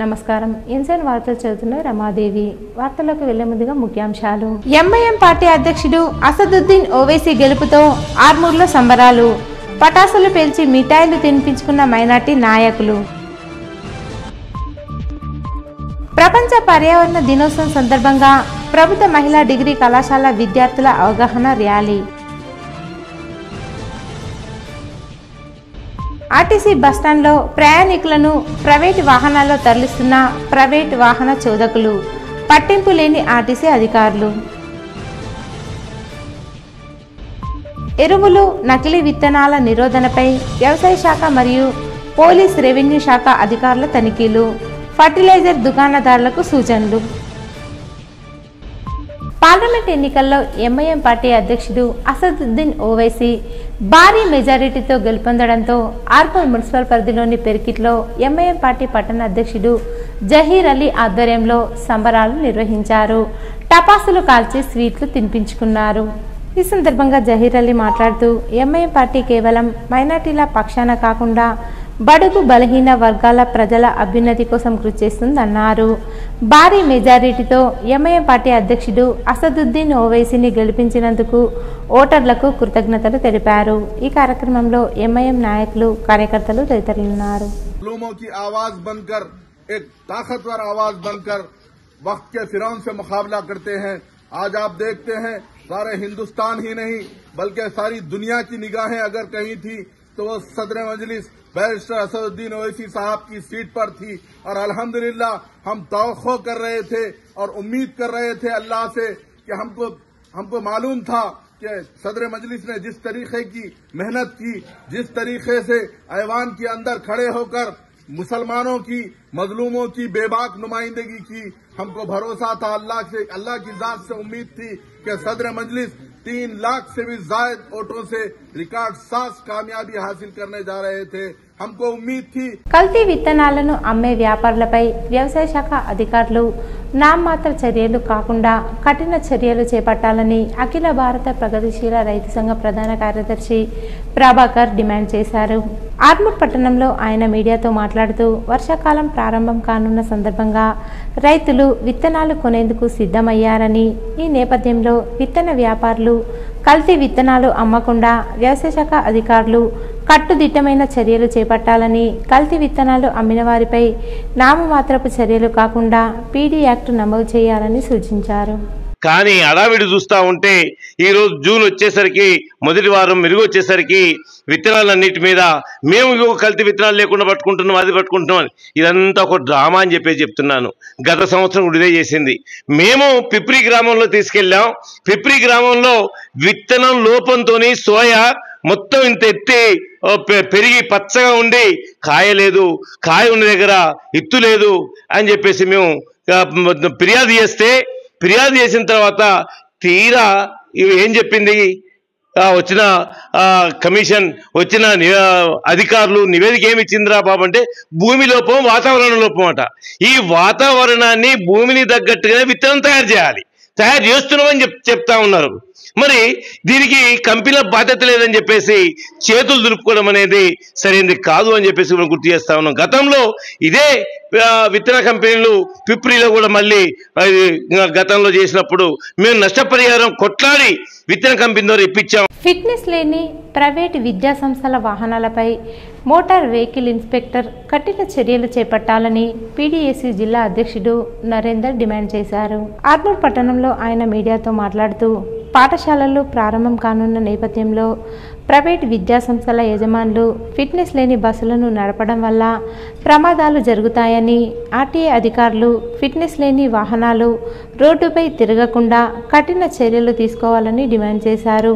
నమస్కారం. ఎన్సన్ వార్తలు చదువుతున్న రమాదేవి. వార్తలకు వెళ్లే ముందుగా ముఖ్యాంశాలు. ఎంఐఎం పార్టీ అధ్యక్షుడు అసదుద్దీన్ ఓవైసీ గెలుపుతో ఆర్మూర్లో సంబరాలు. పటాసులు పేల్చి మిఠాయిలు తినిపించుకున్న మైనార్టీ నాయకులు. ప్రపంచ పర్యావరణ దినోత్సవం సందర్భంగా ప్రభుత్వ మహిళా డిగ్రీ కళాశాల విద్యార్థుల అవగాహన ర్యాలీ. ఆర్టీసీ బస్టాండ్లో ప్రయాణికులను ప్రైవేటు వాహనాల్లో తరలిస్తున్న ప్రైవేటు వాహన చోదకులు, పట్టింపు లేని ఆర్టీసీ అధికారులు. ఎరువులు, నకిలీ విత్తనాల నిరోధనపై వ్యవసాయ శాఖ మరియు పోలీస్ రెవెన్యూ శాఖ అధికారుల తనిఖీలు. ఫర్టిలైజర్ దుకాణదారులకు సూచనలు. పార్లమెంట్ ఎన్నికల్లో ఎంఐఎం పార్టీ అధ్యక్షుడు అసదుద్దీన్ ఓవైసీ భారీ మెజారిటీతో గెలుపొందడంతో ఆర్మూర్ మున్సిపల్ పరిధిలోని పెరికిట్లో ఎంఐఎం పార్టీ పట్టణ అధ్యక్షుడు జహీర్ అలీ ఆధ్వర్యంలో సంబరాలు నిర్వహించారు. టపాసులు కాల్చి స్వీట్లు తినిపించుకున్నారు. ఈ సందర్భంగా జహీర్ అలీ మాట్లాడుతూ ఎంఐఎం పార్టీ కేవలం మైనార్టీల పక్షాన కాకుండా బడుగు బలహీన వర్గాల ప్రజల అభ్యున్నతి కోసం కృషి చేస్తుందన్నారు. భారీ మెజారిటీతో ఎంఐఎం పార్టీ అధ్యక్షుడు అసదుద్దీన్ ఓవైసీని గెలిపించినందుకు ఓటర్లకు కృతజ్ఞతలు తెలిపారు. ఈ కార్యక్రమంలో ఎంఐఎం నాయకులు, కార్యకర్తలు తదితరులున్నారు. आज आप देखते हैं सारे हिंदुस्तान ही नहीं बल्कि सारी दुनिया की निगाहें अगर कहीं थी तो वो सदर मजलिस बैरिस्टर असदुद्दीन ओवैसी साहब की सीट पर थी। और अल्हम्दुलिल्लाह हम तवक्को कर रहे थे और उम्मीद कर रहे थे अल्लाह से कि हमको मालूम था कि सदर मजलिस ने जिस तरीके की मेहनत की, जिस तरीके से ऐवान के अंदर खड़े होकर मुसलमानों की, मजलूमों की बेबाक नुमाइंदगी की, हमको भरोसा था अल्लाह की जात से उम्मीद थी कि सदर मजलिस 3 लाख से भी ज्यादा वोटों से रिकॉर्ड साज कामयाबी हासिल करने जा रहे थे। हमको उम्मीद थी। కల్తీ విత్తనాలను అమ్మే వ్యాపారులపై వ్యవసాయ శాఖ అధికారులు నామమాత్ర చర్యలు కాకుండా కఠిన చర్యలు చేపట్టాలని అఖిల భారత ప్రగతిశీల రైతు సంఘ ప్రధాన కార్యదర్శి ప్రభాకర్ డిమాండ్ చేశారు. ఆర్మూర్ పట్టణంలో ఆయన మీడియాతో మాట్లాడుతూ వర్షాకాలం ప్రారంభం కానున్న సందర్భంగా రైతులు విత్తనాలు కొనేందుకు సిద్ధమయ్యారని, ఈ నేపథ్యంలో విత్తన వ్యాపారులు కల్తీ విత్తనాలు అమ్మకుండా వ్యవసాయ శాఖ అధికారులు కట్టుదిట్టమైన చర్యలు చేపట్టాలని, కల్తీ విత్తనాలు అమ్మిన వారిపై నామమాత్రపు చర్యలు కాకుండా పీడీ యాక్ట్ నమోదు చేయాలని సూచించారు. కానీ అడావిడి చూస్తూ ఉంటే ఈరోజు జూన్ వచ్చేసరికి, మొదటి వారం మెరుగు వచ్చేసరికి విత్తనాలన్నిటి మీద మేము కల్తీ విత్తనాలు లేకుండా పట్టుకుంటున్నాం, అది పట్టుకుంటున్నాం. ఇదంతా ఒక డ్రామా అని చెప్తున్నాను. గత సంవత్సరం ఇదే చేసింది. మేము పిప్రి గ్రామంలో తీసుకెళ్ళాం. పిప్రి గ్రామంలో విత్తనం లోపంతో సోయా మొత్తం ఇంత ఎత్తి పెరిగి పచ్చగా ఉండి కాయ లేదు, కాయ ఉన్న దగ్గర ఇత్తు లేదు అని చెప్పేసి మేము ఫిర్యాదు చేసిన తర్వాత తీరా ఏం చెప్పింది, వచ్చిన కమిషన్, వచ్చిన అధికారులు నివేదిక ఏమి ఇచ్చిందిరా బాబు అంటే భూమి లోపం, వాతావరణ లోపం అట. ఈ వాతావరణాన్ని భూమిని తగ్గట్టుగానే విత్తనం తయారు చేస్తున్నామని చెప్తా ఉన్నారు. మరి దీనికి కంపెనీల బాధ్యత లేదని చెప్పేసి చేతులు దులుపుకోవడం అనేది సరైనది కాదు అని చెప్పేసి మనం గుర్తు చేస్తా ఉన్నాం. గతంలో ఇదే విత్తన కంపెనీలు పిప్రిలో కూడా మళ్ళీ గతంలో చేసినప్పుడు మేము నష్టపరిహారం కొట్లాడి విత్తన కంపెనీ ద్వారా ఇప్పించాం. ఫిట్నెస్ లేని ప్రైవేటు విద్యా సంస్థల వాహనాలపై మోటార్ వెహికల్ ఇన్స్పెక్టర్ కఠిన చర్యలు చేపట్టాలని పీడీఎస్యూ జిల్లా అధ్యక్షుడు నరేందర్ డిమాండ్ చేశారు. ఆర్మూర్ పట్టణంలో ఆయన మీడియాతో మాట్లాడుతూ పాఠశాలలు ప్రారంభం కానున్న నేపథ్యంలో ప్రైవేటు విద్యాసంస్థల యజమానులు ఫిట్నెస్ లేని బస్సులను నడపడం వల్ల ప్రమాదాలు జరుగుతాయని, ఆర్టీఏ అధికారులు ఫిట్నెస్ లేని వాహనాలు రోడ్డుపై తిరగకుండా కఠిన చర్యలు తీసుకోవాలని డిమాండ్ చేశారు.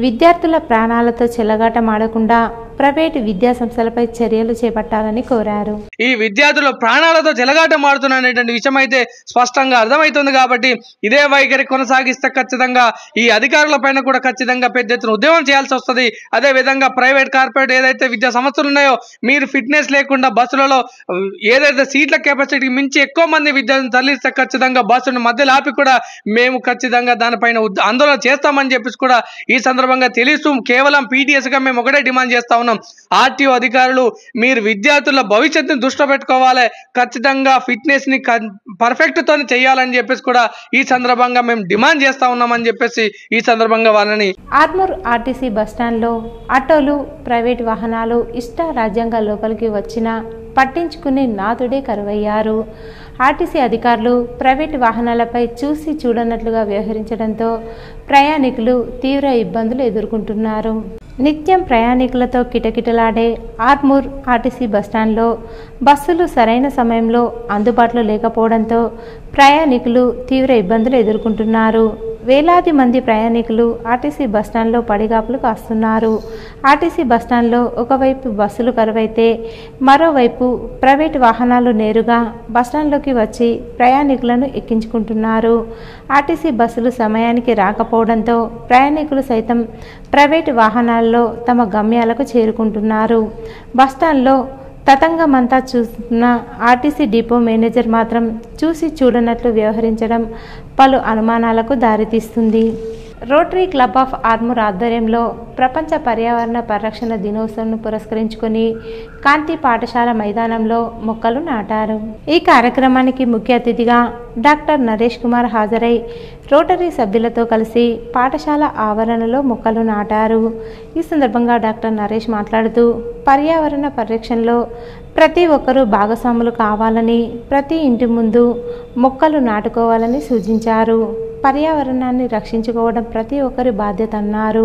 విద్యార్థుల ప్రాణాలతో చెలగాటమాడకుండా ప్రైవేటు విద్యా సంస్థలపై చర్యలు చేపట్టాలని కోరారు. ఈ విద్యార్థుల ప్రాణాలతో చెలగాటమాడుతున్నటువంటి విషయం అయితే స్పష్టంగా అర్థమవుతుంది. కాబట్టి ఇదే వైఖరి కొనసాగిస్తే ఖచ్చితంగా ఈ అధికారుల పైన కూడా ఖచ్చితంగా పెద్ద ఎత్తున ఉద్యమం చేయాల్సి వస్తుంది. అదే విధంగా ప్రైవేట్, కార్పొరేట్ ఏదైతే విద్యా సంస్థలు ఉన్నాయో మీరు ఫిట్నెస్ లేకుండా బస్సులలో ఏదైతే సీట్ల కెపాసిటీకి మించి ఎక్కువ మంది విద్యార్థులను తరలిస్తే ఖచ్చితంగా బస్సును మధ్యలో ఆపి కూడా మేము ఖచ్చితంగా దానిపైన ఆందోళన చేస్తామని చెప్పేసి కూడా ఈ సందర్భంగా తెలుస్తూ కేవలం పీటీఎస్గా మేము ఒకటే డిమాండ్ చేస్తా ఉన్నాం. ఉన్నాం. ఆర్టీఓ అధికారులు మీరు విద్యార్థుల భవిష్యత్తుని దృష్టిలో పెట్టుకోవాలి, ఖచ్చితంగా ఫిట్నెస్ ని పర్ఫెక్ట్ తోని చేయాలని చెప్పేసి కూడా ఈ సందర్భంగా మేము డిమాండ్ చేస్తా ఉన్నామని చెప్పేసి ఈ సందర్భంగా వాళ్ళని. ఆర్మూర్ ఆర్టీసీ బస్టాండ్లో ఆటోలు, ప్రైవేట్ వాహనాలు ఇష్టారాజ్యంగా లోపలికి వచ్చినా పట్టించుకునే నాథుడే కరువయ్యారు. ఆర్టీసీ అధికారులు ప్రైవేటు వాహనాలపై చూసి చూడనట్లుగా వ్యవహరించడంతో ప్రయాణికులు తీవ్ర ఇబ్బందులు ఎదుర్కొంటున్నారు. నిత్యం ప్రయాణికులతో కిటకిటలాడే ఆర్మూర్ ఆర్టీసీ బస్టాండ్లో బస్సులు సరైన సమయంలో అందుబాటులో లేకపోవడంతో ప్రయాణికులు తీవ్ర ఇబ్బందులు ఎదుర్కొంటున్నారు. వేలాది మంది ప్రయాణికులు ఆర్టీసీ బస్టాండ్లో పడిగాపులు కాస్తున్నారు. ఆర్టీసీ బస్టాండ్లో ఒకవైపు బస్సులు కరువైతే మరోవైపు ప్రైవేటు వాహనాలు నేరుగా బస్టాండ్లోకి వచ్చి ప్రయాణికులను ఎక్కించుకుంటున్నారు. ఆర్టీసీ బస్సులు సమయానికి రాకపోవడంతో ప్రయాణికులు సైతం ప్రైవేటు వాహనాల్లో తమ గమ్యాలకు చేరుకుంటున్నారు. బస్టాండ్లో తతంగమంతా చూస్తున్న ఆర్టీసీ డిపో మేనేజర్ మాత్రం చూసి చూడనట్లు వ్యవహరించడం పలు అనుమానాలకు దారితీస్తుంది. రోటరీ క్లబ్ ఆఫ్ ఆర్మూర్ ఆధ్వర్యంలో ప్రపంచ పర్యావరణ పరిరక్షణ దినోత్సవం పురస్కరించుకొని కాంతి పాఠశాల మైదానంలో మొక్కలు నాటారు. ఈ కార్యక్రమానికి ముఖ్య అతిథిగా డాక్టర్ నరేష్ కుమార్ హాజరై రోటరీ సభ్యులతో కలిసి పాఠశాల ఆవరణలో మొక్కలు నాటారు. ఈ సందర్భంగా డాక్టర్ నరేష్ మాట్లాడుతూ పర్యావరణ పరిరక్షణలో ప్రతి ఒక్కరూ భాగస్వాములు కావాలని, ప్రతి ఇంటి ముందు మొక్కలు నాటుకోవాలని సూచించారు. పర్యావరణాన్ని రక్షించుకోవడం ప్రతి ఒక్కరి బాధ్యత అన్నారు.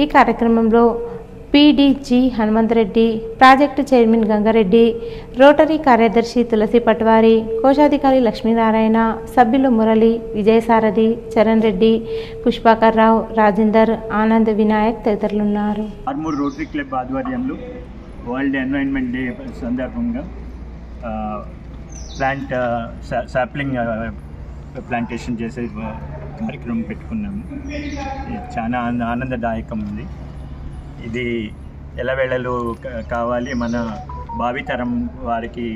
ఈ కార్యక్రమంలో PDG Hanumantha Reddy, project chairman Gangareddy, rotary కార్యదర్శి తులసి పట్వారి, కోశాధికారి లక్ష్మీనారాయణ, సభ్యులు మురళి, విజయసారథి, చరణ్ రెడ్డి, పుష్పాకర్ రావు, రాజేందర్, ఆనంద్, వినాయక్ తదితరులున్నారు. ఆర్మూర్ రోటరీ క్లబ్ ఆధ్వర్యంలో వరల్డ్ ఎన్వైరన్మెంట్ డే సందర్భంగా సాప్లింగ్ ప్లాంటేషన్ చేసే కార్యక్రమం పెట్టుకున్నాము. చాలా ఆనందదాయకం ఉంది. ఇది ఎలవేళలు కావాలి, మన భావితరం వారికి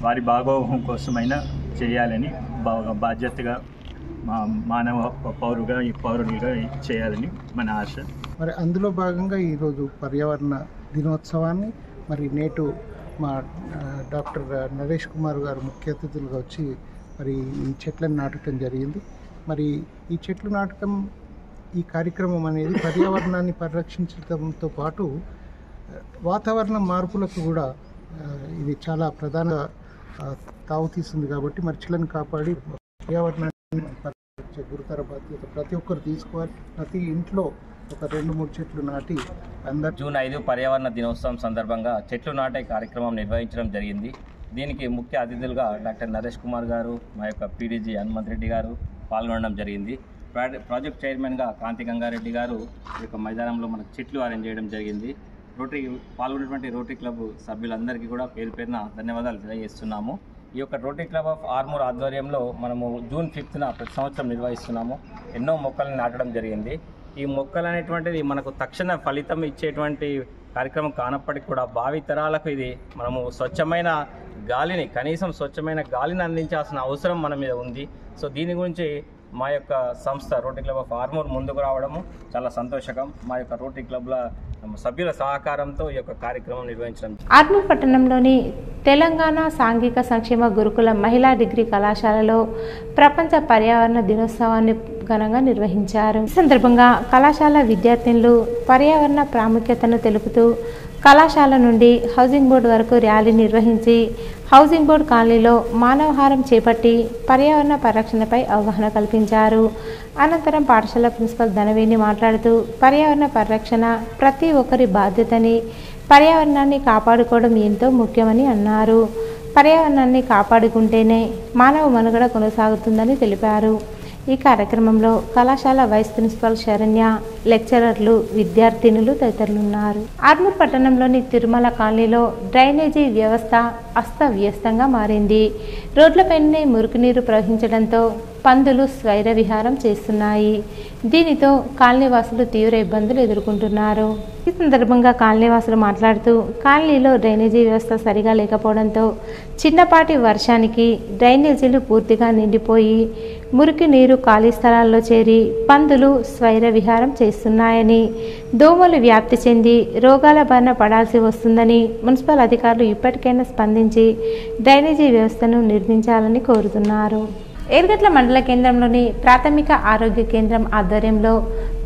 వారి బాగోగం కోసమైనా చేయాలని బాధ్యతగా మానవ పౌరులుగా చేయాలని మన ఆశ. మరి అందులో భాగంగా ఈరోజు పర్యావరణ దినోత్సవాన్ని మరి నేటు మా డాక్టర్ నరేష్ కుమార్ గారు ముఖ్య అతిథులుగా వచ్చి మరి ఈ చెట్లను నాటడం జరిగింది. మరి ఈ చెట్లు నాటడం, ఈ కార్యక్రమం అనేది పర్యావరణాన్ని పరిరక్షించడంతో పాటు వాతావరణ మార్పులకు కూడా ఇది చాలా ప్రధాన తావుతీస్తుంది. కాబట్టి మరి చెట్లను కాపాడి పర్యావరణాన్ని పరిరక్షించే గురుతర బాధ్యత ప్రతి ఒక్కరు తీసుకోవాలి. ప్రతి ఇంట్లో ఒక 2-3 చెట్లు నాటి జూన్ 5 పర్యావరణ దినోత్సవం సందర్భంగా చెట్లు నాటే కార్యక్రమం నిర్వహించడం జరిగింది. దీనికి ముఖ్య అతిథులుగా డాక్టర్ నరేష్ కుమార్ గారు, మా యొక్క పీడీజీ హనుమంత్ రెడ్డి గారు పాల్గొనడం జరిగింది. ప్రాజెక్ట్ చైర్మన్గా కాంతి గంగారెడ్డి గారు ఈ యొక్క మైదానంలో మనకు చెట్లు అరేంజ్ చేయడం జరిగింది. పాల్గొన్నటువంటి రోటరీ క్లబ్ సభ్యులందరికీ కూడా పేరు పేరున ధన్యవాదాలు తెలియజేస్తున్నాము. ఈ యొక్క రోటరీ క్లబ్ ఆఫ్ ఆర్మూర్ ఆధ్వర్యంలో మనము జూన్ 5న ప్రతి సంవత్సరం నిర్వహిస్తున్నాము. ఎన్నో మొక్కలను నాటడం జరిగింది. ఈ మొక్కలు అనేటువంటిది మనకు తక్షణ ఫలితం ఇచ్చేటువంటి కార్యక్రమం కానప్పటికీ కూడా భావితరాలకు ఇది మనము స్వచ్ఛమైన గాలిని, కనీసం స్వచ్ఛమైన గాలిని అందించాల్సిన అవసరం మన మీద ఉంది. సో దీని గురించి మా యొక్క సంస్థ రోటరీ క్లబ్ ఆఫ్ ఆర్మూర్ ముందుకు రావడము చాలా సంతోషకం. మా యొక్క రోటరీ క్లబ్ల సభ్యుల సహకారంతో ఈ యొక్క కార్యక్రమం నిర్వహించడం. ఆర్మూర్ పట్టణంలోని తెలంగాణ సాంఘిక సంక్షేమ గురుకుల మహిళా డిగ్రీ కళాశాలలో ప్రపంచ పర్యావరణ దినోత్సవాన్ని ఘనంగా నిర్వహించారు. ఈ సందర్భంగా కళాశాల విద్యార్థినులు పర్యావరణ ప్రాముఖ్యతను తెలుపుతూ కళాశాల నుండి హౌసింగ్ బోర్డు వరకు ర్యాలీ నిర్వహించి హౌసింగ్ బోర్డు కాలనీలో మానవహారం చేపట్టి పర్యావరణ పరిరక్షణపై అవగాహన కల్పించారు. అనంతరం పాఠశాల ప్రిన్సిపల్ ధనవేణి మాట్లాడుతూ పర్యావరణ పరిరక్షణ ప్రతి ఒక్కరి బాధ్యతని, పర్యావరణాన్ని కాపాడుకోవడం ఎంతో ముఖ్యమని అన్నారు. పర్యావరణాన్ని కాపాడుకుంటేనే మానవ మనుగడ కొనసాగుతుందని తెలిపారు. ఈ కార్యక్రమంలో కళాశాల వైస్ ప్రిన్సిపల్ శరణ్య, లెక్చరర్లు, విద్యార్థినులు తదితరులున్నారు. ఆర్మూర్ పట్టణంలోని తిరుమల కాలనీలో డ్రైనేజీ వ్యవస్థ అస్తవ్యస్తంగా మారింది. రోడ్లపైనే మురుగునీరు ప్రవహించడంతో పందులు స్వైర విహారం చేస్తున్నాయి. దీనితో కాలనీవాసులు తీవ్ర ఇబ్బందులు ఎదుర్కొంటున్నారు. ఈ సందర్భంగా కాలనీవాసులు మాట్లాడుతూ కాలనీలో డ్రైనేజీ వ్యవస్థ సరిగా లేకపోవడంతో చిన్నపాటి వర్షానికి డ్రైనేజీలు పూర్తిగా నిండిపోయి మురికి నీరు ఖాళీ స్థలాల్లో చేరి పందులు స్వైర విహారం చేస్తున్నాయని, దోమలు వ్యాప్తి చెంది రోగాల బారిన పడాల్సి వస్తుందని మున్సిపల్ అధికారులు ఇప్పటికైనా స్పందించి డ్రైనేజీ వ్యవస్థను నిర్మించాలని కోరుతున్నారు. ఏర్గట్ల మండల కేంద్రంలోని ప్రాథమిక ఆరోగ్య కేంద్రం ఆధ్వర్యంలో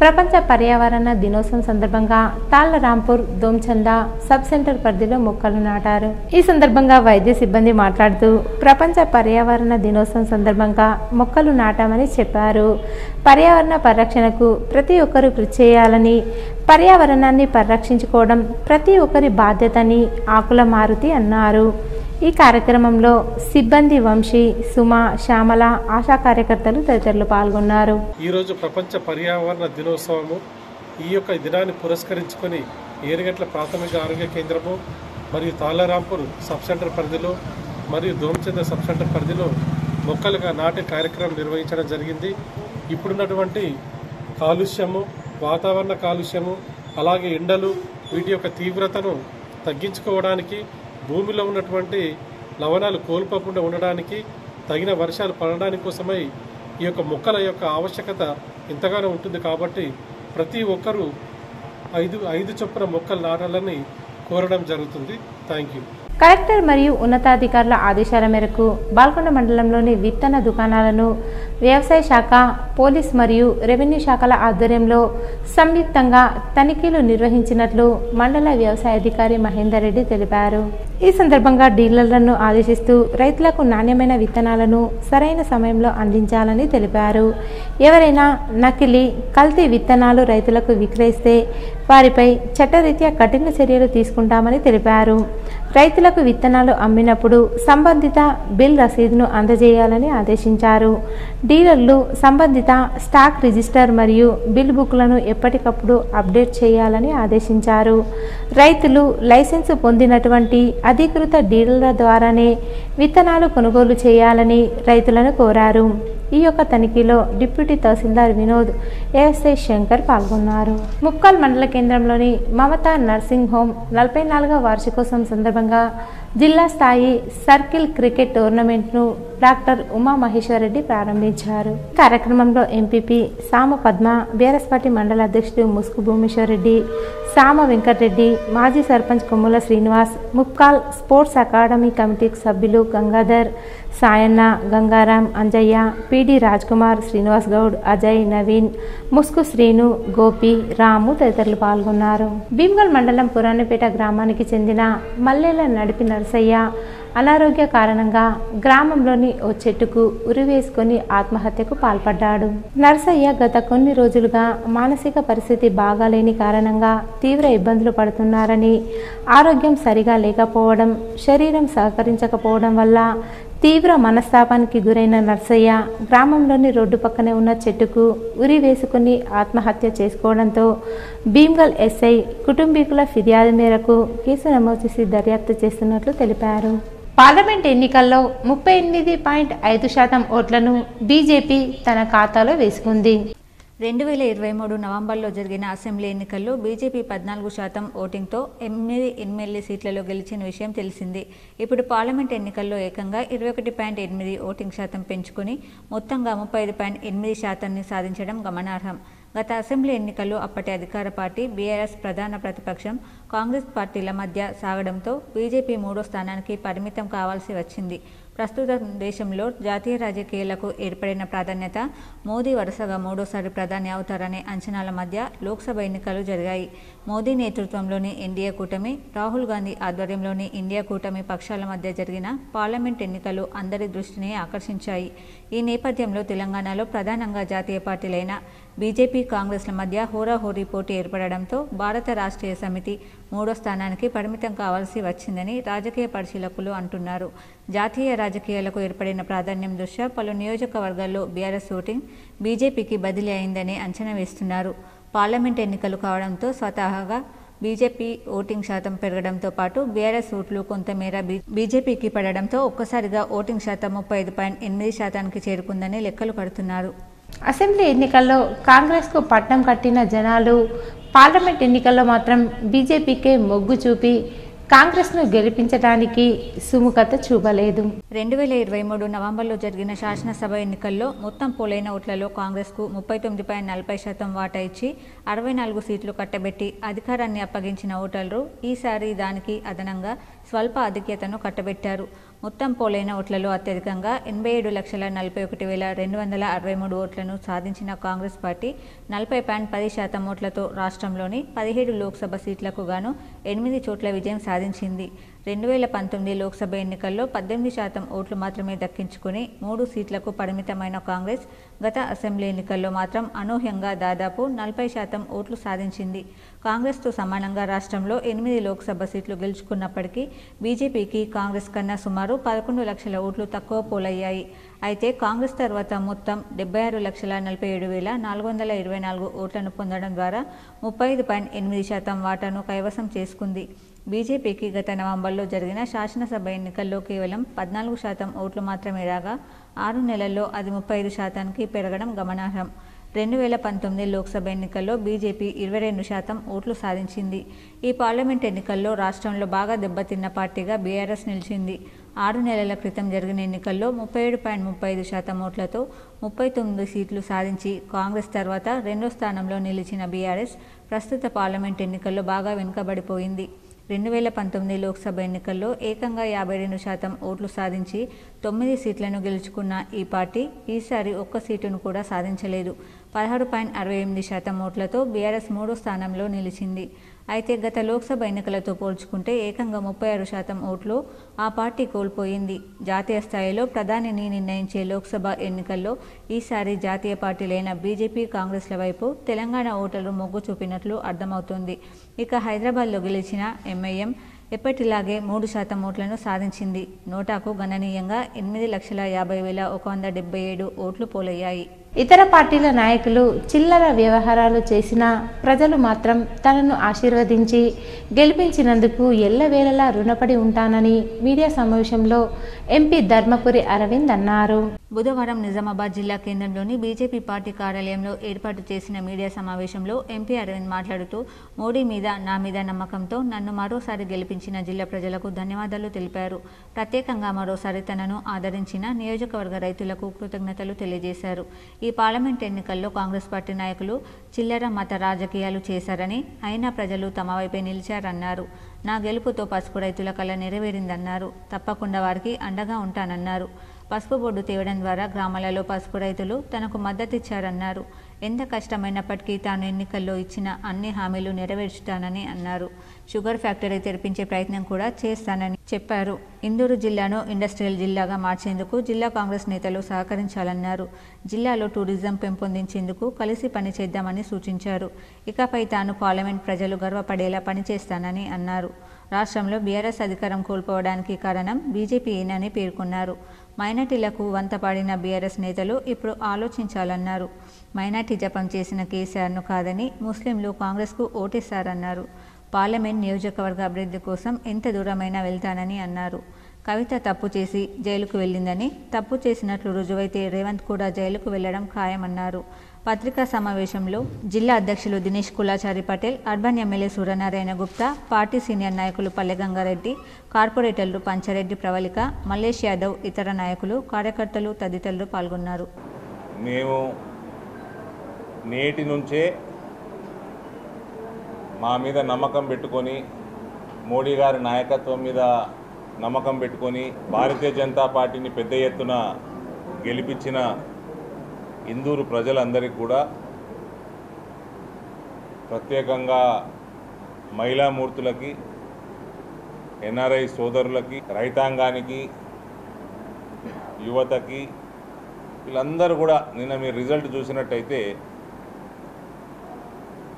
ప్రపంచ పర్యావరణ దినోత్సవం సందర్భంగా తాళ్లరాంపూర్ దోమ్చంద సబ్ సెంటర్ పరిధిలో మొక్కలు నాటారు. ఈ సందర్భంగా వైద్య సిబ్బంది మాట్లాడుతూ ప్రపంచ పర్యావరణ దినోత్సవం సందర్భంగా మొక్కలు నాటామని చెప్పారు. పర్యావరణ పరిరక్షణకు ప్రతి ఒక్కరూ కృషి చేయాలని, పర్యావరణాన్ని పరిరక్షించుకోవడం ప్రతి ఒక్కరి బాధ్యతని ఆకుల మారుతి అన్నారు. ఈ కార్యక్రమంలో సిబ్బంది వంశీ, సుమ, శ్యామల, ఆశా కార్యకర్తలు తదితరులు పాల్గొన్నారు. ఈరోజు ప్రపంచ పర్యావరణ దినోత్సవము. ఈ యొక్క దినాన్ని పురస్కరించుకొని ఏరుగట్ల ప్రాథమిక ఆరోగ్య కేంద్రము మరియు తాళ్లరాంపూర్ సబ్ సెంటర్ పరిధిలో మరియు దోమచంద సబ్ సెంటర్ పరిధిలో మొక్కలుగా నాటే కార్యక్రమం నిర్వహించడం జరిగింది. ఇప్పుడున్నటువంటి కాలుష్యము, వాతావరణ కాలుష్యము, అలాగే ఎండలు, వీటి యొక్క తీవ్రతను తగ్గించుకోవడానికి, భూమిలో ఉన్నటువంటి లవణాలు కోల్పోకుండా ఉండడానికి, తగిన వర్షాలు పడడానికి కోసమై ఈ యొక్క మొక్కల యొక్క ఆవశ్యకత ఎంతగానో ఉంటుంది. కాబట్టి ప్రతి ఒక్కరూ 5 చొప్పున మొక్కలు నాటాలని కోరడం జరుగుతుంది. Thank you. కలెక్టర్ మరియు ఉన్నతాధికారుల ఆదేశాల మేరకు బాల్కొండ మండలంలోని విత్తన దుకాణాలను వ్యవసాయ శాఖ, పోలీస్ మరియు రెవెన్యూ శాఖల ఆధ్వర్యంలో సంయుక్తంగా తనిఖీలు నిర్వహించినట్లు మండల వ్యవసాయ అధికారి మహేందర్ రెడ్డి తెలిపారు. ఈ సందర్భంగా డీలర్లను ఆదేశిస్తూ రైతులకు నాణ్యమైన విత్తనాలను సరైన సమయంలో అందించాలని తెలిపారు. ఎవరైనా నకిలీ, కల్తీ విత్తనాలు రైతులకు విక్రయిస్తే వారిపై చట్టరీత్యా కఠిన చర్యలు తీసుకుంటామని తెలిపారు. రైతులకు విత్తనాలు అమ్మినప్పుడు సంబంధిత బిల్ రసీదును అందజేయాలని ఆదేశించారు. డీలర్లు సంబంధిత స్టాక్ రిజిస్టర్ మరియు బిల్ బుక్లను ఎప్పటికప్పుడు అప్డేట్ చేయాలని ఆదేశించారు. రైతులు లైసెన్సు పొందినటువంటి అధికృత డీలర్ల ద్వారానే విత్తనాలు కొనుగోలు చేయాలని రైతులను కోరారు. ఈ యొక్క తనిఖీలో డిప్యూటీ తహసీల్దార్ వినోద్, ఏఎస్ఐ శంకర్ పాల్గొన్నారు. ముక్కల్ మండల కేంద్రంలోని మమతా నర్సింగ్ హోమ్ 44వ వార్షికోత్సవం సందర్భంగా జిల్లా స్థాయి సర్కిల్ క్రికెట్ టోర్నమెంట్ను డాక్టర్ ఉమా మహేశ్వరరెడ్డి ప్రారంభించారు. కార్యక్రమంలో ఎంపీపీ సామ పద్మ, బీఆర్ఎస్ పార్టీ మండల అధ్యక్షుడు ముసుగు భూమేశ్వరరెడ్డి, సామ వెంకటరెడ్డి, మాజీ sarpanch Kommula Srinivas, Mukkal sports academy committee సభ్యులు గంగాధర్, సాయన్న, గంగారాం, అంజయ్య, పిడి రాజ్ కుమార్, శ్రీనివాస్ గౌడ్, అజయ్, నవీన్, ముస్కు శ్రీను, గోపి, రాము తదితరులు పాల్గొన్నారు. భీమ్గల్ మండలం పురాణపేట గ్రామానికి చెందిన మల్లెల నడిపి నరసయ్య అనారోగ్య కారణంగా గ్రామంలోని ఓ చెట్టుకు ఉరివేసుకొని ఆత్మహత్యకు పాల్పడ్డాడు. నరసయ్య గత కొన్ని రోజులుగా మానసిక పరిస్థితి బాగాలేని కారణంగా తీవ్ర ఇబ్బందులు పడుతున్నారని, ఆరోగ్యం సరిగా లేకపోవడం, శరీరం సహకరించకపోవడం వల్ల తీవ్ర మనస్తాపానికి గురైన నర్సయ్య గ్రామంలోని రోడ్డు పక్కనే ఉన్న చెట్టుకు ఉరి వేసుకుని ఆత్మహత్య చేసుకోవడంతో భీమ్గల్ ఎస్ఐ కుటుంబీకుల ఫిర్యాదు మేరకు కేసు నమోదు చేసి దర్యాప్తు చేస్తున్నట్లు తెలిపారు. పార్లమెంట్ ఎన్నికల్లో 38.5% ఓట్లను బీజేపీ తన ఖాతాలో వేసుకుంది. 2023 నవంబర్లో జరిగిన అసెంబ్లీ ఎన్నికల్లో బీజేపీ 14% ఓటింగ్తో 8 ఎమ్మెల్యే సీట్లలో గెలిచిన విషయం తెలిసిందే. ఇప్పుడు పార్లమెంట్ ఎన్నికల్లో ఏకంగా 21.8 ఓటింగ్ శాతం పెంచుకుని మొత్తంగా 35.8% సాధించడం గమనార్హం. గత అసెంబ్లీ ఎన్నికల్లో అప్పటి అధికార పార్టీ బీఆర్ఎస్, ప్రధాన ప్రతిపక్షం కాంగ్రెస్ పార్టీల మధ్య సాగడంతో బీజేపీ 3వ స్థానానికి పరిమితం కావాల్సి వచ్చింది. ప్రస్తుతం దేశంలో జాతీయ రాజకీయాలకు ఏర్పడిన ప్రాధాన్యత మోదీ వరుసగా 3వసారి ప్రధాని అవుతారనే అంచనాల మధ్య లోక్సభ ఎన్నికలు జరిగాయి. మోదీ నేతృత్వంలోని ఎన్డీఏ కూటమి, రాహుల్ గాంధీ ఆధ్వర్యంలోని ఇండియా కూటమి పక్షాల మధ్య జరిగిన పార్లమెంట్ ఎన్నికలు అందరి దృష్టిని ఆకర్షించాయి. ఈ నేపథ్యంలో తెలంగాణలో ప్రధానంగా జాతీయ పార్టీలైన బీజేపీ, కాంగ్రెస్ల మధ్య హోరాహోరీ పోటీ ఏర్పడడంతో భారత రాష్ట్రీయ సమితి 3వ స్థానానికి పరిమితం కావాల్సి వచ్చిందని రాజకీయ పరిశీలకులు అంటున్నారు. జాతీయ రాజకీయాలకు ఏర్పడిన ప్రాధాన్యం దృష్ట్యా పలు నియోజకవర్గాల్లో బీఆర్ఎస్ ఓటింగ్ బీజేపీకి బదిలీ అయిందని అంచనా వేస్తున్నారు. పార్లమెంట్ ఎన్నికలు కావడంతో స్వతహాగా బీజేపీ ఓటింగ్ శాతం పెరగడంతో పాటు బీఆర్ఎస్ ఓట్లు కొంతమేర బీజేపీకి పడడంతో ఒక్కసారిగా ఓటింగ్ శాతం 35.8% చేరుకుందని లెక్కలు కడుతున్నారు. అసెంబ్లీ ఎన్నికల్లో కాంగ్రెస్కు పట్టం కట్టిన జనాలు పార్లమెంట్ ఎన్నికల్లో మాత్రం బీజేపీకే మొగ్గు చూపి కాంగ్రెస్ను గెలిపించడానికి సుముఖత చూపలేదు. 2023 నవంబర్లో జరిగిన శాసనసభ ఎన్నికల్లో మొత్తం పోలైన ఓట్లలో కాంగ్రెస్కు 39.40% వాటా ఇచ్చి 64 సీట్లు కట్టబెట్టి అధికారాన్ని అప్పగించిన ఓటర్లు ఈసారి దానికి అదనంగా స్వల్ప ఆధిక్యతను కట్టబెట్టారు. మొత్తం పోలైన ఓట్లలో అత్యధికంగా 87,41,263 ఓట్లను సాధించిన కాంగ్రెస్ పార్టీ 40.10% ఓట్లతో రాష్ట్రంలోని 17 లోక్సభ సీట్లకు గాను 8 చోట్ల విజయం సాధించింది. 2019 లోక్సభ ఎన్నికల్లో 18% ఓట్లు మాత్రమే దక్కించుకుని 3 సీట్లకు పరిమితమైన కాంగ్రెస్ గత అసెంబ్లీ ఎన్నికల్లో మాత్రం అనూహ్యంగా దాదాపు 40% ఓట్లు సాధించింది. కాంగ్రెస్తో సమానంగా రాష్ట్రంలో 8 లోక్సభ సీట్లు గెలుచుకున్నప్పటికీ బీజేపీకి కాంగ్రెస్ కన్నా సుమారు 11 లక్షల ఓట్లు తక్కువ పోలయ్యాయి. అయితే కాంగ్రెస్ తర్వాత మొత్తం 76,47,424 ఓట్లను పొందడం ద్వారా 35.8% వాటాను కైవసం చేసుకుంది. బీజేపీకి గత నవంబర్లో జరిగిన శాసనసభ ఎన్నికల్లో కేవలం 14% ఓట్లు మాత్రమే రాగా 6 నెలల్లో అది 35%కి పెరగడం గమనార్హం. 2019 లోక్సభ ఎన్నికల్లో బీజేపీ 22% ఓట్లు సాధించింది. ఈ పార్లమెంట్ ఎన్నికల్లో రాష్ట్రంలో బాగా దెబ్బతిన్న పార్టీగా బీఆర్ఎస్ నిలిచింది. 6 నెలల క్రితం జరిగిన ఎన్నికల్లో 37.35% ఓట్లతో 39 సీట్లు సాధించి కాంగ్రెస్ తర్వాత రెండో స్థానంలో నిలిచిన బీఆర్ఎస్ ప్రస్తుత పార్లమెంట్ ఎన్నికల్లో బాగా వెనుకబడిపోయింది. 2019 లోక్సభ ఎన్నికల్లో ఏకంగా 52% ఓట్లు సాధించి 9 సీట్లను గెలుచుకున్న ఈ పార్టీ ఈసారి ఒక్క సీటును కూడా సాధించలేదు. 16.68% ఓట్లతో బీఆర్ఎస్ 3వ స్థానంలో నిలిచింది. అయితే గత లోక్సభ ఎన్నికలతో పోల్చుకుంటే ఏకంగా 36% ఓట్లు ఆ పార్టీ కోల్పోయింది. జాతీయ స్థాయిలో ప్రధానిని నిర్ణయించే లోక్సభ ఎన్నికల్లో ఈసారి జాతీయ పార్టీలైన బీజేపీ, కాంగ్రెస్ల వైపు తెలంగాణ ఓటర్లు మొగ్గు చూపినట్లు అర్థమవుతోంది. ఇక హైదరాబాద్లో గెలిచిన ఎంఐఎం ఎప్పటిలాగే 3% ఓట్లను సాధించింది. నోటాకు గణనీయంగా 8,50,177 ఓట్లు పోలయ్యాయి. ఇతర పార్టీల నాయకులు చిల్లర వ్యవహారాలు చేసినా ప్రజలు మాత్రం తనను ఆశీర్వదించి గెలిపించినందుకు ఎల్లవేళలా రుణపడి ఉంటానని మీడియా సమావేశంలో ఎంపీ ధర్మపురి అరవింద్ అన్నారు. బుధవారం నిజామాబాద్ జిల్లా కేంద్రంలోని బీజేపీ పార్టీ కార్యాలయంలో ఏర్పాటు చేసిన మీడియా సమావేశంలో ఎంపీ అరవింద్ మాట్లాడుతూ మోడీ మీద నా మీద నమ్మకంతో నన్ను మరోసారి గెలిపించిన జిల్లా ప్రజలకు ధన్యవాదాలు తెలిపారు. ప్రత్యేకంగా మరోసారి తనను ఆదరించిన నియోజకవర్గ రైతులకు కృతజ్ఞతలు తెలియజేశారు. ఈ పార్లమెంట్ ఎన్నికల్లో కాంగ్రెస్ పార్టీ నాయకులు చిల్లర మత రాజకీయాలు చేశారని, అయినా ప్రజలు తమ వైపే నిలిచారన్నారు. నా గెలుపుతో పసుపు రైతుల కల నెరవేరిందన్నారు. తప్పకుండా వారికి అండగా ఉంటానన్నారు. పసుపు బోర్డు తేవడం ద్వారా గ్రామాలలో పసుపు రైతులు తనకు మద్దతిచ్చారన్నారు. ఎంత కష్టమైనప్పటికీ తాను ఎన్నికల్లో ఇచ్చిన అన్ని హామీలు నెరవేర్చుతానని అన్నారు. షుగర్ ఫ్యాక్టరీ తెరిపించే ప్రయత్నం కూడా చేస్తానని చెప్పారు. ఇందూరు జిల్లాను ఇండస్ట్రియల్ జిల్లాగా మార్చేందుకు జిల్లా కాంగ్రెస్ నేతలు సహకరించాలన్నారు. జిల్లాలో టూరిజం పెంపొందించేందుకు కలిసి పనిచేద్దామని సూచించారు. ఇకపై తాను పార్లమెంట్ ప్రజలు గర్వపడేలా పనిచేస్తానని అన్నారు. రాష్ట్రంలో బీఆర్ఎస్ అధికారం కోల్పోవడానికి కారణం బీజేపీయేనని పేర్కొన్నారు. మైనార్టీలకు వంతపాడిన బీఆర్ఎస్ నేతలు ఇప్పుడు ఆలోచించాలన్నారు. మైనార్టీ జపం చేసిన కేసీఆర్ను కాదని ముస్లింలు కాంగ్రెస్కు ఓటేశారన్నారు. పార్లమెంట్ నియోజకవర్గ అభివృద్ధి కోసం ఎంత దూరమైనా వెళ్తానని అన్నారు. కవిత తప్పు చేసి జైలుకు వెళ్ళిందని, తప్పు చేసినట్లు రుజువైతే రేవంత్ కూడా జైలుకు వెళ్లడం ఖాయమన్నారు. పత్రికా సమావేశంలో జిల్లా అధ్యక్షులు Dinesh Kulachari Patel, urban MLA Suryanarayana Gupta, party senior నాయకులు పల్లె గంగారెడ్డి, కార్పొరేటర్లు పంచారెడ్డి ప్రవళిక, మల్లేష్ యాదవ్, ఇతర నాయకులు, కార్యకర్తలు తదితరులు పాల్గొన్నారు. మేము నేటి నుంచే మా మీద నమ్మకం పెట్టుకొని, మోడీ గారి నాయకత్వం మీద నమ్మకం పెట్టుకొని భారతీయ జనతా పార్టీని పెద్ద ఎత్తున గెలిపించిన ఇందూరు ప్రజలందరికీ కూడా, ప్రత్యేకంగా మహిళామూర్తులకి, ఎన్ఆర్ఐ సోదరులకి, రైతాంగానికి, యువతకి, వీళ్ళందరూ కూడా నిన్న మీరు రిజల్ట్ చూసినట్టయితే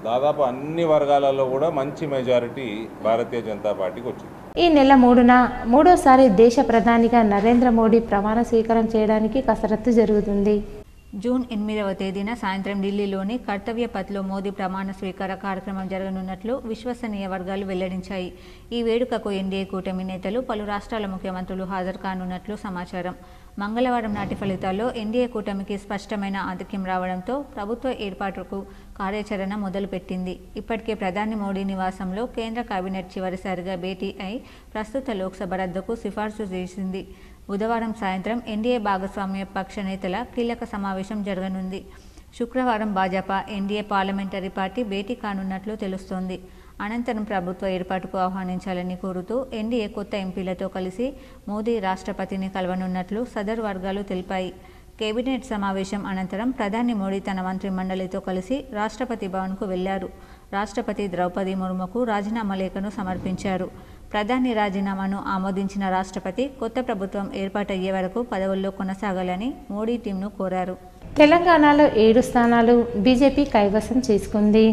దాదాపు అన్ని వర్గాలలో కూడా మంచి మెజారిటీ భారతీయ జనతా పార్టీకి వచ్చింది. ఈ నెల 3న మూడోసారి దేశ ప్రధానిగా నరేంద్ర మోడీ ప్రమాణ స్వీకారం చేయడానికి కసరత్తు జరుగుతుంది. జూన్ 8వ తేదీన సాయంత్రం ఢిల్లీలోని కర్తవ్య పథ్లో మోదీ ప్రమాణ స్వీకార కార్యక్రమం జరగనున్నట్లు విశ్వసనీయ వర్గాలు వెల్లడించాయి. ఈ వేడుకకు ఎన్డీఏ కూటమి నేతలు, పలు రాష్ట్రాల ముఖ్యమంత్రులు హాజరు కానున్నట్లు సమాచారం. మంగళవారం నాటి ఫలితాల్లో ఎన్డీఏ కూటమికి స్పష్టమైన ఆధిక్యం రావడంతో ప్రభుత్వ ఏర్పాటుకు కార్యాచరణ మొదలుపెట్టింది. ఇప్పటికే ప్రధాని మోడీ నివాసంలో కేంద్ర కేబినెట్ చివరిసారిగా భేటీ అయి ప్రస్తుత లోక్సభ రద్దుకు సిఫార్సు చేసింది. బుధవారం సాయంత్రం ఎన్డీఏ భాగస్వామ్య పక్ష నేతల కీలక సమావేశం జరగనుంది. శుక్రవారం భాజపా, ఎన్డీఏ పార్లమెంటరీ పార్టీ భేటీ కానున్నట్లు తెలుస్తోంది. అనంతరం ప్రభుత్వ ఏర్పాటుకు ఆహ్వానించాలని కోరుతూ ఎన్డీఏ కొత్త ఎంపీలతో కలిసి మోదీ రాష్ట్రపతిని కలవనున్నట్లు సదరు వర్గాలు తెలిపాయి. కేబినెట్ సమావేశం అనంతరం ప్రధాని మోడీ తన మంత్రి మండలితో కలిసి రాష్ట్రపతి భవన్కు వెళ్లారు. రాష్ట్రపతి ద్రౌపది ముర్ముకు రాజీనామా లేఖను సమర్పించారు. ప్రధాని రాజీనామాను ఆమోదించిన రాష్ట్రపతి కొత్త ప్రభుత్వం ఏర్పాటయ్యే వరకు పదవుల్లో కొనసాగాలని మోడీ టీంను కోరారు. తెలంగాణలో 7 స్థానాలు బీజేపీ కైవసం చేసుకుంది.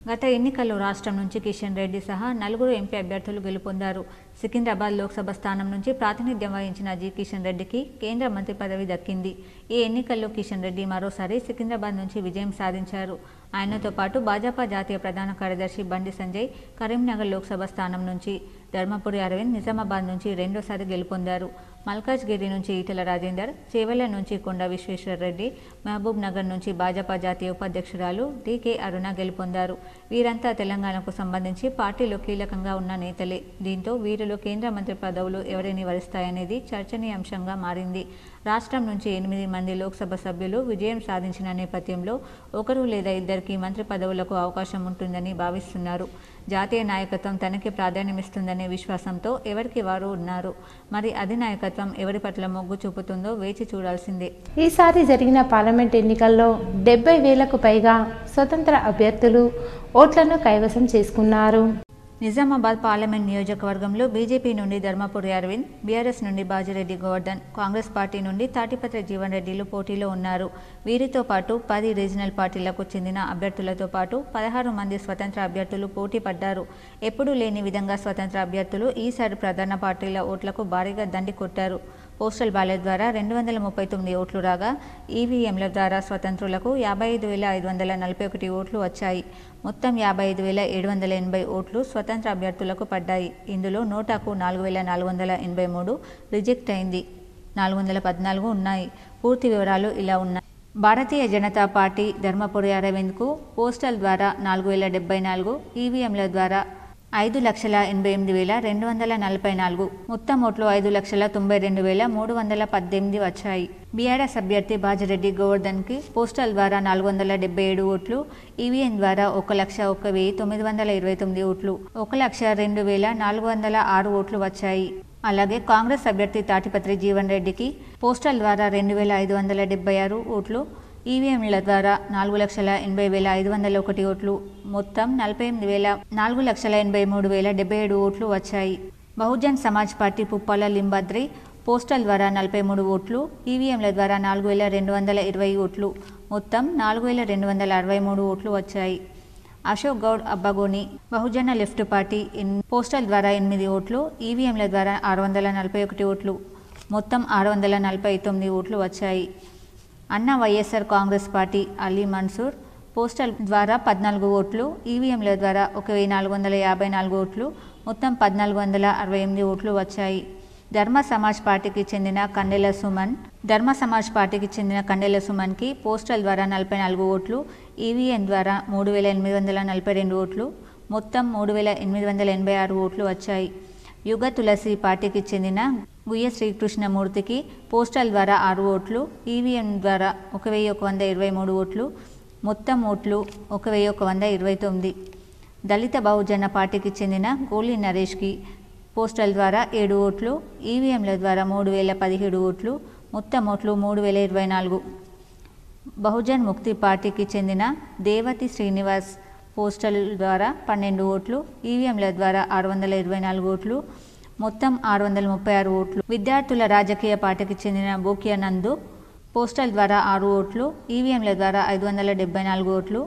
గత ఎన్నికల్లో రాష్ట్రం నుంచి కిషన్ రెడ్డి సహా 4 ఎంపీ అభ్యర్థులు గెలుపొందారు. సికింద్రాబాద్ లోక్సభ స్థానం నుంచి ప్రాతినిధ్యం వహించిన జి కిషన్ రెడ్డికి కేంద్ర మంత్రి పదవి దక్కింది. ఈ ఎన్నికల్లో కిషన్ రెడ్డి మరోసారి సికింద్రాబాద్ నుంచి విజయం సాధించారు. ఆయనతో పాటు భాజపా జాతీయ ప్రధాన కార్యదర్శి బండి సంజయ్ కరీంనగర్ లోక్సభ స్థానం నుంచి, ధర్మపురి అరవింద్ నిజామాబాద్ నుంచి రెండోసారి గెలుపొందారు. మల్కాజ్గిరి నుంచి ఈటెల రాజేందర్, చేవెళ్ల నుంచి కొండ విశ్వేశ్వరరెడ్డి, మహబూబ్ నగర్ నుంచి భాజపా జాతీయ ఉపాధ్యక్షురాలు డీకే అరుణ గెలుపొందారు. వీరంతా తెలంగాణకు సంబంధించి పార్టీలో కీలకంగా ఉన్న నేతలే. దీంతో వీరిలో కేంద్ర మంత్రి పదవులు ఎవరిని వరిస్తాయనేది చర్చనీయాంశంగా మారింది. రాష్ట్రం నుంచి 8 మంది లోక్సభ సభ్యులు విజయం సాధించిన నేపథ్యంలో ఒకరు లేదా ఇద్దరికి మంత్రి పదవులకు అవకాశం ఉంటుందని భావిస్తున్నారు. జాతీయ నాయకత్వం తనకి ప్రాధాన్యమిస్తుందనే విశ్వాసంతో ఎవరికి వారు ఉన్నారు. మరి అధినాయకత్వం ఎవరి పట్ల మొగ్గు చూపుతుందో వేచి చూడాల్సిందే. ఈసారి జరిగిన పార్లమెంట్ ఎన్నికల్లో 70,000కు పైగా స్వతంత్ర అభ్యర్థులు ఓట్లను కైవసం చేసుకున్నారు. నిజామాబాద్ పార్లమెంట్ నియోజకవర్గంలో బీజేపీ నుండి ధర్మపురి అరవింద్, బీఆర్ఎస్ నుండి బాజిరెడ్డి గోవర్ధన్, కాంగ్రెస్ పార్టీ నుండి తాటిపత్రి జీవన్ రెడ్డిలు పోటీలో ఉన్నారు. వీరితో పాటు 10 రీజనల్ పార్టీలకు చెందిన అభ్యర్థులతో పాటు 16 మంది స్వతంత్ర అభ్యర్థులు పోటీ పడ్డారు. ఎప్పుడూ లేని విధంగా స్వతంత్ర అభ్యర్థులు ఈసారి ప్రధాన పార్టీల ఓట్లకు భారీగా దండి కొట్టారు. పోస్టల్ బ్యాలెట్ ద్వారా 239 ఓట్లు రాగా, ఈవీఎంల ద్వారా స్వతంత్రులకు 55,541 ఓట్లు వచ్చాయి. మొత్తం 55,780 ఓట్లు స్వతంత్ర అభ్యర్థులకు పడ్డాయి. ఇందులో నోటాకు 4,483 రిజెక్ట్ అయింది, 414 ఉన్నాయి. పూర్తి వివరాలు ఇలా ఉన్నాయి. భారతీయ జనతా పార్టీ ధర్మపురి అరవింద్కు పోస్టల్ ద్వారా 4,074, ఈవీఎంల ద్వారా 5,88,244, మొత్తం ఓట్లు 5,92,318 వచ్చాయి. బీఆర్ఎస్ అభ్యర్థి బాజిరెడ్డి గోవర్ధన్కి పోస్టల్ ద్వారా 477 ఓట్లు, ఈవీఎం ద్వారా 1,01,929 ఓట్లు, 1,02,406 ఓట్లు వచ్చాయి. అలాగే కాంగ్రెస్ అభ్యర్థి తాటిపత్రి జీవన్ రెడ్డికి పోస్టల్ ద్వారా 2,576 ఓట్లు, ఈవీఎంల ద్వారా 4,80,501 ఓట్లు, మొత్తం 4,83,077 ఓట్లు వచ్చాయి. బహుజన్ సమాజ్ పార్టీ పుప్పాల లింబాద్రి పోస్టల్ ద్వారా 43 ఓట్లు, ఈవీఎంల ద్వారా 4,220 ఓట్లు, మొత్తం 4,263 ఓట్లు వచ్చాయి. అశోక్ గౌడ్ అబ్బగోని బహుజన లెఫ్ట్ పార్టీ పోస్టల్ ద్వారా 8 ఓట్లు, ఈవీఎంల ద్వారా 641 ఓట్లు, మొత్తం 649 ఓట్లు వచ్చాయి. అన్నా వైఎస్ఆర్ కాంగ్రెస్ పార్టీ అలీ మన్సూర్ పోస్టల్ ద్వారా 14 ఓట్లు, ఈవీఎంల ద్వారా 1,454 ఓట్లు, మొత్తం 1,468 ఓట్లు వచ్చాయి. ధర్మ సమాజ్ పార్టీకి చెందిన కండెల సుమన్కి పోస్టల్ ద్వారా 44 ఓట్లు, ఈవీఎం ద్వారా 3,842 ఓట్లు, మొత్తం 3,886 ఓట్లు వచ్చాయి. యుగ తులసి పార్టీకి చెందిన గుయ్య శ్రీకృష్ణమూర్తికి పోస్టల్ ద్వారా 6 ఓట్లు, ఈవీఎం ద్వారా 1,123 ఓట్లు, మొత్తం ఓట్లు 1,129. దళిత బహుజన పార్టీకి చెందిన గోలి నరేష్కి పోస్టల్ ద్వారా 7 ఓట్లు, ఈవీఎంల ద్వారా 3,017 ఓట్లు, మొత్తం ఓట్లు 3,024. బహుజన్ ముక్తి పార్టీకి చెందిన దేవతి శ్రీనివాస్ పోస్టల్ ద్వారా 12 ఓట్లు, ఈవీఎంల ద్వారా 624 ఓట్లు, మొత్తం 636 ఓట్లు. విద్యార్థుల రాజకీయ పార్టీకి చెందిన బోకియా నందు పోస్టల్ ద్వారా 6 ఓట్లు, ఈవీఎంల ద్వారా 574 ఓట్లు,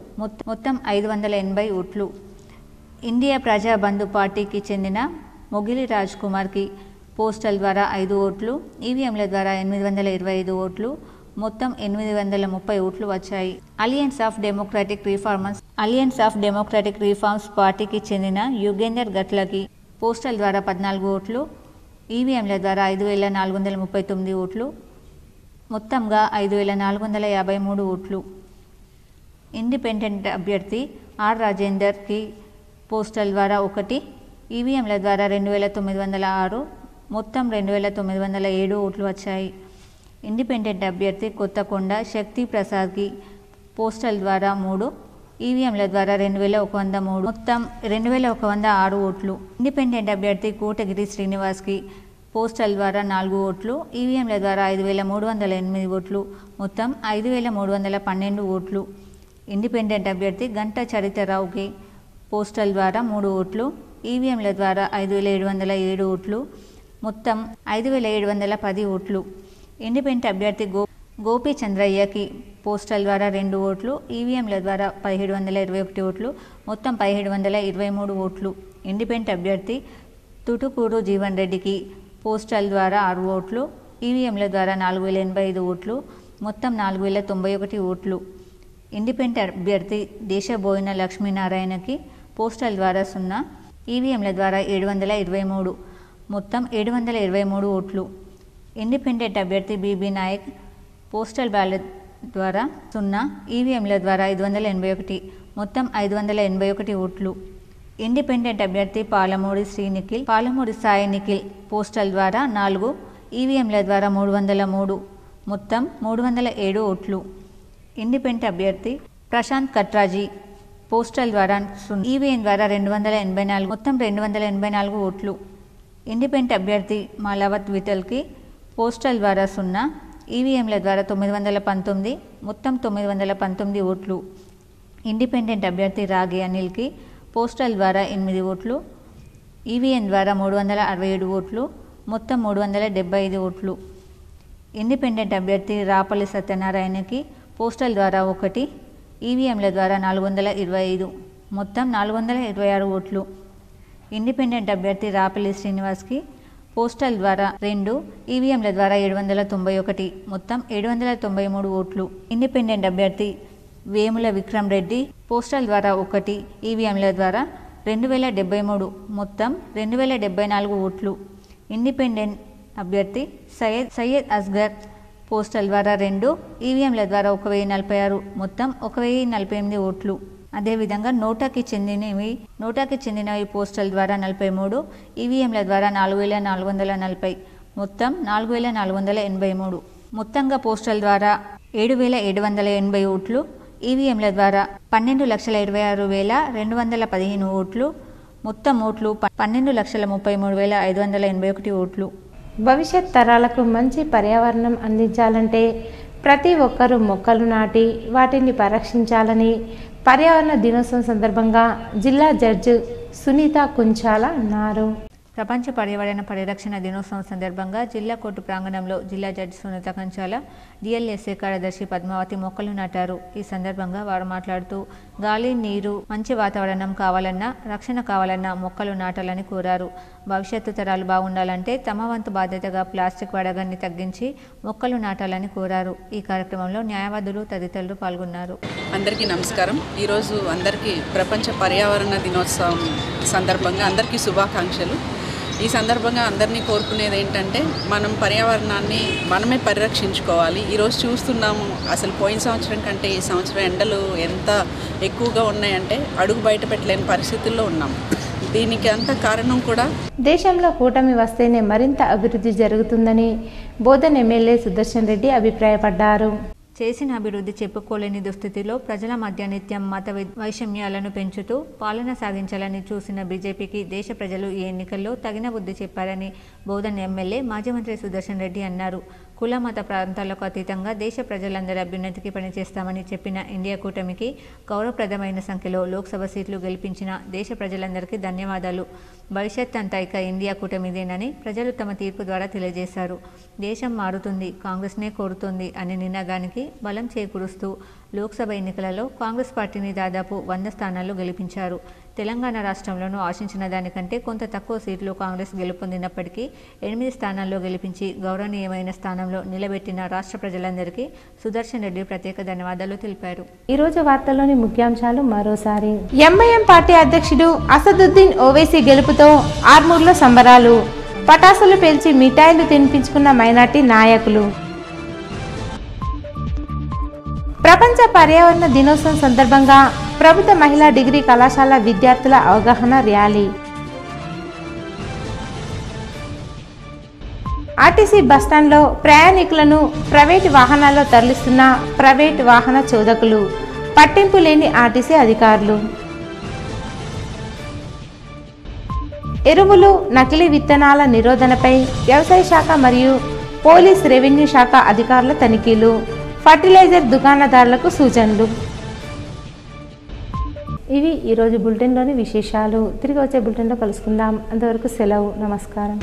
మొత్తం 580 ఓట్లు. ఇండియా ప్రజాబంధు పార్టీకి చెందిన మొగిలి రాజ్ కుమార్కి పోస్టల్ ద్వారా 5 ఓట్లు, ఈవీఎంల ద్వారా 825 ఓట్లు, మొత్తం 830 ఓట్లు వచ్చాయి. అలియన్స్ ఆఫ్ డెమోక్రాటిక్ రిఫార్మ్స్ పార్టీకి చెందిన యుగేందర్ గట్లకి పోస్టల్ ద్వారా 14 ఓట్లు, ఈవీఎంల ద్వారా 5439 ఓట్లు, మొత్తంగా 5453 ఓట్లు. ఇండిపెండెంట్ అభ్యర్థి ఆర్ రాజేందర్కి పోస్టల్ ద్వారా 1, ఈవీఎంల ద్వారా 2906, మొత్తం 2907 ఓట్లు వచ్చాయి. ఇండిపెండెంట్ అభ్యర్థి కొత్తకొండ శక్తి ప్రసాద్కి పోస్టల్ ద్వారా 3, ఈవీఎంల ద్వారా 2103, మొత్తం 2106 ఓట్లు. ఇండిపెండెంట్ అభ్యర్థి కోటగిరి శ్రీనివాస్కి పోస్టల్ ద్వారా 4 ఓట్లు, ఈవీఎంల ద్వారా 5308 ఓట్లు, మొత్తం 5312 ఓట్లు. ఇండిపెండెంట్ అభ్యర్థి గంట చరితరావుకి పోస్టల్ ద్వారా 3 ఓట్లు, ఈవీఎంల ద్వారా 5707 ఓట్లు, మొత్తం 5710 ఓట్లు. ఇండిపెండెంట్ అభ్యర్థి గోపి చంద్రయ్యకి పోస్టల్ ద్వారా 2 ఓట్లు, ఈవీఎంల ద్వారా 1721 ఓట్లు, మొత్తం 1723 ఓట్లు. ఇండిపెండెంట్ అభ్యర్థి తుటుకూరు జీవన్ రెడ్డికి పోస్టల్ ద్వారా 6 ఓట్లు, ఈవీఎంల ద్వారా 4085 ఓట్లు, మొత్తం 4091 ఓట్లు. ఇండిపెండెంట్ అభ్యర్థి దేశబోయిన లక్ష్మీనారాయణకి పోస్టల్ ద్వారా 0, ఈవీఎంల ద్వారా 723, మొత్తం 723 ఓట్లు. ఇండిపెండెంట్ అభ్యర్థి బీబీ నాయక్ పోస్టల్ బ్యాలెట్ ద్వారా 0, ఈవీఎంల ద్వారా 581, మొత్తం 581 ఓట్లు. ఇండిపెండెంట్ అభ్యర్థి పాలమూరి సాయి నిఖిల్ పోస్టల్ ద్వారా 4, ఈవీఎంల ద్వారా 303, మొత్తం 307 ఓట్లు. ఇండిపెండెంట్ అభ్యర్థి ప్రశాంత్ కట్రాజీ పోస్టల్ ద్వారా 0, ఈవీఎం ద్వారా 284, మొత్తం 284 ఓట్లు. ఇండిపెండెంట్ అభ్యర్థి మాలావత్ విఠల్కి పోస్టల్ ద్వారా 0, ఈవీఎంల ద్వారా 919, మొత్తం 919 ఓట్లు. ఇండిపెండెంట్ అభ్యర్థి రాగి అనిల్కి పోస్టల్ ద్వారా 8 ఓట్లు, ఈవీఎం ద్వారా 367 ఓట్లు, మొత్తం 375 ఓట్లు. ఇండిపెండెంట్ అభ్యర్థి రాపల్లి సత్యనారాయణకి పోస్టల్ ద్వారా 1, ఈవీఎంల ద్వారా 425, మొత్తం 426 ఓట్లు. ఇండిపెండెంట్ అభ్యర్థి రాపల్లి శ్రీనివాస్కి పోస్టల్ ద్వారా 2, ఈవీఎంల ద్వారా 791, మొత్తం 793 ఓట్లు. ఇండిపెండెంట్ అభ్యర్థి వేముల విక్రమ్ రెడ్డి పోస్టల్ ద్వారా 1, ఈవీఎంల ద్వారా 2073, మొత్తం 2074 ఓట్లు. ఇండిపెండెంట్ అభ్యర్థి సయ్యద్ అస్గర్ పోస్టల్ ద్వారా 2, ఈవీఎంల ద్వారా 1046, మొత్తం 1048 ఓట్లు. అదేవిధంగా నోటాకి చెందినవి పోస్టల్ ద్వారా 43, ఈవీఎంల ద్వారా 4440, మొత్తం 4483. మొత్తంగా పోస్టల్ ద్వారా 7780 ఓట్లు, ఈవీఎంల ద్వారా 12,26,215 ఓట్లు, మొత్తం ఓట్లు 12,33,581 ఓట్లు. భవిష్యత్ తరాలకు మంచి పర్యావరణం అందించాలంటే ప్రతి ఒక్కరూ మొక్కలు నాటి వాటిని పరిరక్షించాలని పర్యావరణ దినోత్సవం సందర్భంగా జిల్లా జడ్జి సునీత కుంచాల అన్నారు. ప్రపంచ పర్యావరణ పరిరక్షణ దినోత్సవం సందర్భంగా జిల్లా కోర్టు ప్రాంగణంలో జిల్లా జడ్జి సునీత కంచాల, డిఎల్ఎస్ఏ కార్యదర్శి పద్మావతి మొక్కలు నాటారు. ఈ సందర్భంగా వారు మాట్లాడుతూ గాలి, నీరు, మంచి వాతావరణం కావాలన్నా, రక్షణ కావాలన్నా మొక్కలు నాటాలని కోరారు. భవిష్యత్తు తరాలు బాగుండాలంటే తమ వంతు బాధ్యతగా ప్లాస్టిక్ వాడకాన్ని తగ్గించి మొక్కలు నాటాలని కోరారు. ఈ కార్యక్రమంలో న్యాయవాదులు తదితరులు పాల్గొన్నారు. అందరికీ నమస్కారం. ఈరోజు అందరికీ ప్రపంచ పర్యావరణ దినోత్సవం సందర్భంగా అందరికీ శుభాకాంక్షలు. ఈ సందర్భంగా అందరినీ కోరుకునేది ఏంటంటే మనం పర్యావరణాన్ని మనమే పరిరక్షించుకోవాలి. ఈరోజు చూస్తున్నాము, అసలు పోయిన సంవత్సరం కంటే ఈ సంవత్సరం ఎండలు ఎంత ఎక్కువగా ఉన్నాయంటే అడుగు బయట పెట్టలేని పరిస్థితుల్లో ఉన్నాం. దీనికి అంత కారణం కూడా దేశంలో కూటమి వస్తేనే మరింత అభివృద్ధి జరుగుతుందని బోధన్ ఎమ్మెల్యే సుదర్శన్ రెడ్డి అభిప్రాయపడ్డారు. చేసిన అభివృద్ధి చెప్పుకోలేని దుస్థితిలో ప్రజల మధ్య నిత్యం మత వైషమ్యాలను పెంచుతూ పాలన సాగించాలని చూసిన బీజేపీకి దేశ ప్రజలు ఈ ఎన్నికల్లో తగిన బుద్ధి చెప్పారని బోధన్ ఎమ్మెల్యే మాజీ మంత్రి సుదర్శన్ రెడ్డి అన్నారు. కుల మత ప్రాంతాలకు అతీతంగా దేశ ప్రజలందరి అభ్యున్నతికి పనిచేస్తామని చెప్పిన ఇండియా కూటమికి గౌరవప్రదమైన సంఖ్యలో లోక్సభ సీట్లు గెలిపించిన దేశ ప్రజలందరికీ ధన్యవాదాలు. భవిష్యత్ అంతా ఇక ఇండియా కూటమిదేనని ప్రజలు తమ తీర్పు ద్వారా తెలియజేశారు. దేశం మారుతుంది, కాంగ్రెస్నే కోరుతుంది అనే నినాదానికి బలం చేకూరుస్తూ లోక్సభ ఎన్నికలలో కాంగ్రెస్ పార్టీని దాదాపు 100 స్థానాల్లో గెలిపించారు. తెలంగాణ రాష్ట్రంలోనూ ఆశించిన దానికంటే కొంత తక్కువ సీట్లు కాంగ్రెస్ గెలుపొందినప్పటికీ 8 స్థానాల్లో గెలిపించి గౌరవనీయమైన స్థానంలో నిలబెట్టిన రాష్ట్ర ప్రజలందరికీ సుదర్శన్ రెడ్డి ప్రత్యేక ధన్యవాదాలు తెలిపారు. ఈ రోజు వార్తల్లోని ముఖ్యాంశాలు మరోసారి. ఎంఐఎం పార్టీ అధ్యక్షుడు అసదుద్దీన్ ఓవైసీ గెలుపుతో ఆర్మూర్లో సంబరాలు. పటాసులు పేల్చి మిఠాయిలు తినిపించుకున్న మైనార్టీ నాయకులు. ప్రపంచ పర్యావరణ దినోత్సవం సందర్భంగా ప్రభుత్వ మహిళా డిగ్రీ కళాశాల విద్యార్థుల అవగాహన ర్యాలీ. ఆర్టీసీ బస్టాండ్లో ప్రయాణికులను ప్రైవేటు వాహనాల్లో తరలిస్తున్న ప్రైవేటు వాహన చోదకులు. పట్టింపు లేని ఆర్టీసీ అధికారులు. ఎరువులు నకిలీ విత్తనాల నిరోధనపై వ్యవసాయ శాఖ మరియు పోలీస్ రెవెన్యూ శాఖ అధికారుల తనిఖీలు. ఫర్టిలైజర్ దుకాణదారులకు సూచనలు. ఇవి ఈరోజు బులెటిన్లోని విశేషాలు. తిరిగి వచ్చే బులెటిన్లో కలుసుకుందాం. అంతవరకు సెలవు. నమస్కారం.